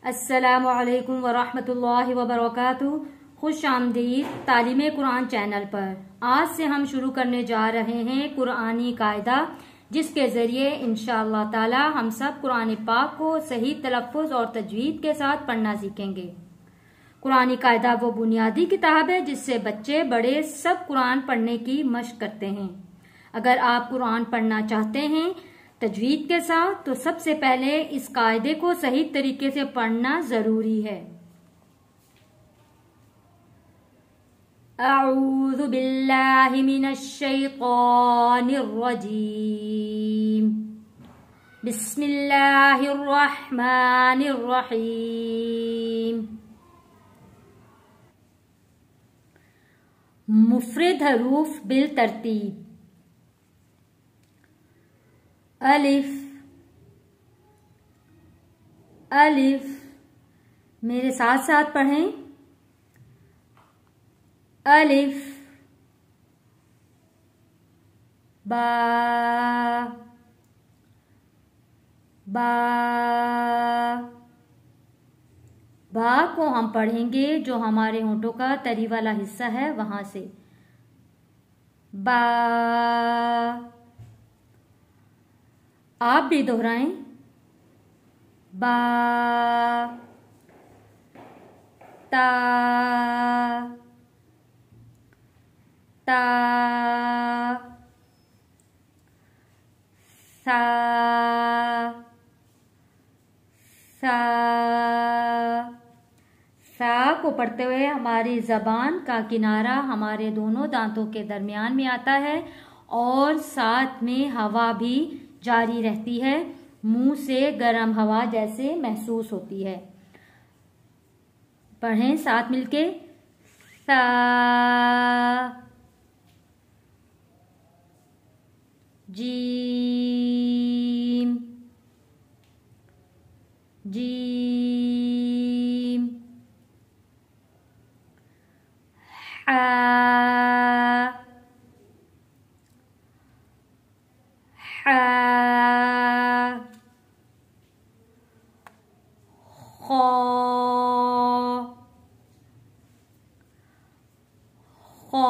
अस्सलामुअलैकुम वरहमतुल्लाहि वबरकातुहू। खुश आमदीद तालीम कुरान चैनल पर। आज से हम शुरू करने जा रहे हैं कुरानी कायदा, जिसके ज़रिए इंशाअल्लाह ताला हम सब कुरान पाक को सही तलफ़्फ़ुज़ और तजवीद के साथ पढ़ना सीखेंगे। कुरानी कायदा वो बुनियादी किताब है जिससे बच्चे बड़े सब कुरान पढ़ने की मशक करते हैं। अगर आप कुरान पढ़ना चाहते हैं तजवीद के साथ तो सबसे पहले इस कायदे को सही तरीके से पढ़ना जरूरी है। अऊज़ु बिल्लाहि मिनश शैतानिर रजीम। बिस्मिल्लाहिर रहमानिर रहीम। मुफरद हरूफ बिल तरतीब। अलिफ अलिफ, मेरे साथ साथ पढ़ें। अलिफ बा बा। बा को हम पढ़ेंगे जो हमारे होंठों का तरी वाला हिस्सा है वहां से। बा। आप भी दोहराएं। बा ता ता सा सा। सा को पढ़ते हुए हमारी जबान का किनारा हमारे दोनों दांतों के दरमियान में आता है और साथ में हवा भी जारी रहती है। मुंह से गर्म हवा जैसे महसूस होती है। पढ़ें साथ मिलके। सा जीम जीम हा हा खौ खौ।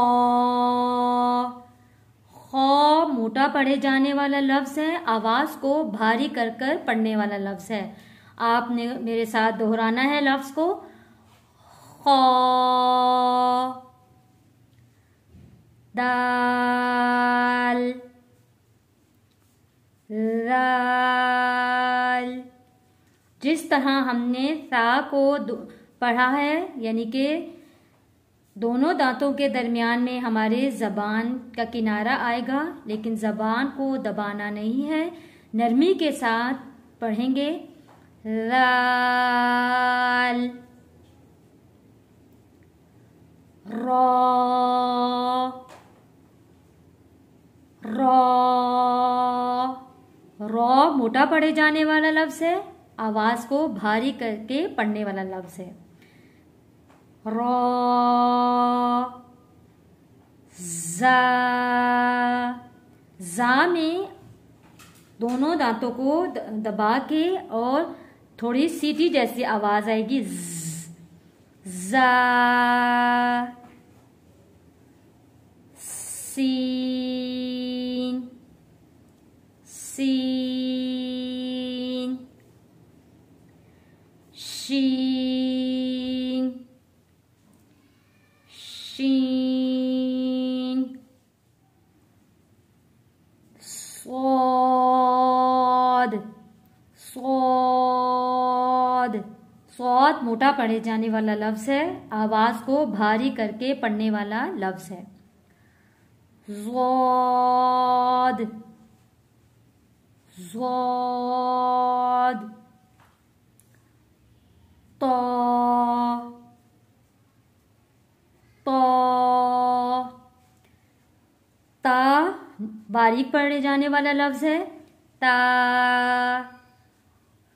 खौ मोटा पढ़े जाने वाला लफ्ज है, आवाज को भारी कर कर पढ़ने वाला लफ्ज है। आपने मेरे साथ दोहराना है लफ्ज को। खौ दाल दाल। जिस तरह हमने सा को पढ़ा है, यानी कि दोनों दांतों के दरमियान में हमारे जबान का किनारा आएगा, लेकिन जबान को दबाना नहीं है, नरमी के साथ पढ़ेंगे। राल रॉ रॉ। रॉ मोटा पढ़े जाने वाला लफ्ज है, आवाज को भारी करके पढ़ने वाला लफ्ज है। रॉ जा। जा में दोनों दांतों को दबा के और थोड़ी सीटी जैसी आवाज आएगी। जा। सीन सीन शीन शीन। सौद सौद। सौद मोटा पढ़े जाने वाला लफ्ज है, आवाज को भारी करके पढ़ने वाला लफ्ज है। ज़ौद ज़ौद। तो तो ता बारीक पढ़े जाने वाला लफ्ज है, ता।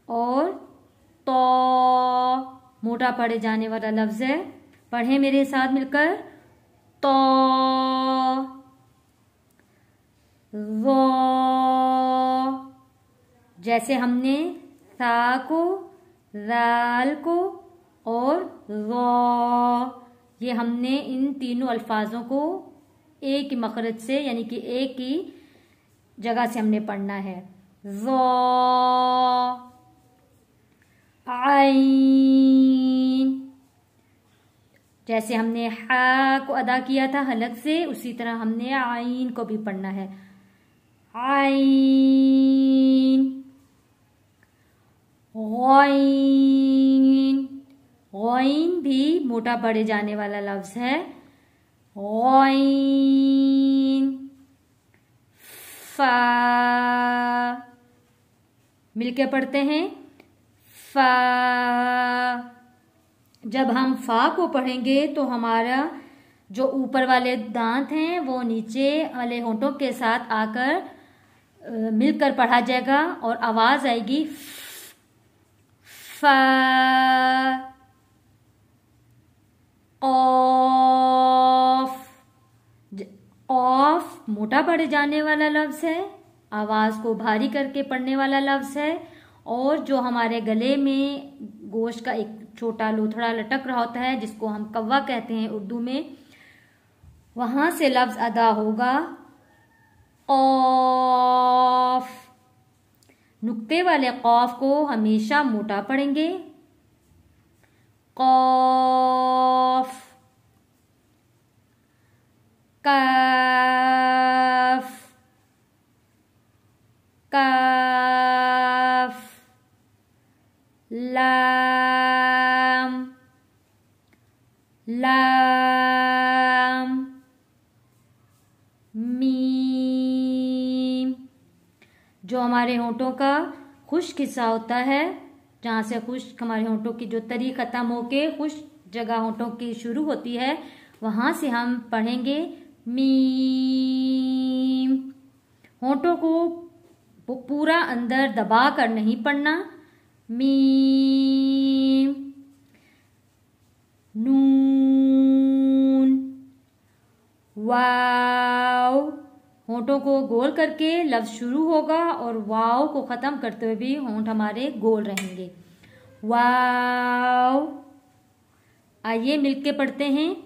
और तो मोटा पढ़े जाने वाला लफ्ज है। पढ़ें मेरे साथ मिलकर। तो वो, जैसे हमने सा को दाल को और ज़ा। ये हमने इन तीनों अल्फाजों को एक ही मखरज से यानी कि एक ही जगह से हमने पढ़ना है। ज़ा, आइन। जैसे हमने हा को अदा किया था हलक से, उसी तरह हमने आइन को भी पढ़ना है। आइन, गौइन। गौइन भी मोटा पढ़े जाने वाला लफ्ज है। गौइन, फा। मिलके पढ़ते हैं, फा। जब हम फा को पढ़ेंगे तो हमारा जो ऊपर वाले दांत हैं वो नीचे वाले होंठों के साथ आकर मिलकर पढ़ा जाएगा और आवाज आएगी फा। ऑफ। ऑफ मोटा पढ़े जाने वाला लफ्ज है, आवाज को भारी करके पढ़ने वाला लफ्ज है, और जो हमारे गले में गोश्त का एक छोटा लोथड़ा लटक रहा होता है जिसको हम कव्वा कहते हैं उर्दू में, वहां से लफ्ज अदा होगा कौफ। नुक्ते वाले कौफ को हमेशा मोटा पढ़ेंगे। कौफ, काफ, काफ, लाम, लाम, मीम। जो हमारे होंठों का खुश्क हिस्सा होता है, जहां से खुश्क हमारे होंठों की जो तरी खत्म होके खुश्क जगह होंठों की शुरू होती है, वहां से हम पढ़ेंगे मीम। होंठों को पूरा अंदर दबा कर नहीं पढ़ना। मीम, नून, वाव। होंठों को गोल करके लफ्ज शुरू होगा और वाव को खत्म करते हुए भी होंठ हमारे गोल रहेंगे। वाव। आइए मिलके पढ़ते हैं,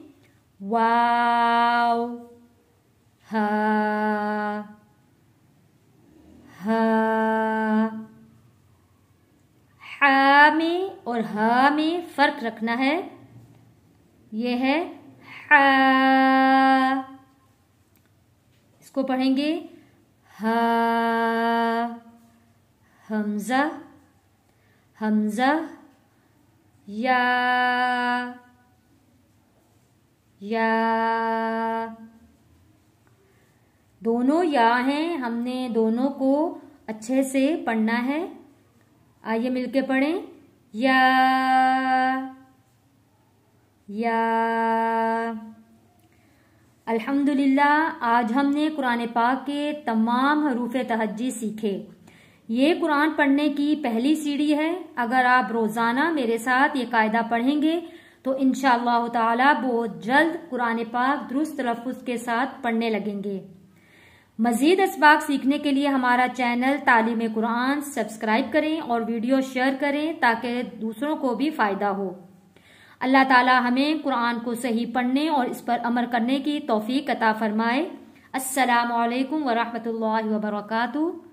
वाव, हा, हा। हा में और हा में फर्क रखना है। यह है हा। इसको पढ़ेंगे हा, हमजा, हमजा, या, या। दोनों या हैं, हमने दोनों को अच्छे से पढ़ना है। आइए मिलके पढ़ें, या, या। अल्हम्दुलिल्लाह, आज हमने कुरान पाक के तमाम हरूफ तहज्जी सीखे। ये कुरान पढ़ने की पहली सीढ़ी है। अगर आप रोजाना मेरे साथ ये कायदा पढ़ेंगे तो इंशाअल्लाह ताला बहुत जल्द कुरान पाक दुरुस्त तलफ्फुज़ के साथ पढ़ने लगेंगे। मजीद असबाक सीखने के लिए हमारा चैनल तालीम कुरान सब्सक्राइब करें और वीडियो शेयर करें ताकि दूसरों को भी फायदा हो। अल्लाह ताला हमें कुरान को सही पढ़ने और इस पर अमल करने की तौफीक अता फरमाए। अस्सलामु अलैकुम व रहमतुल्लाहि व बरकातुहू।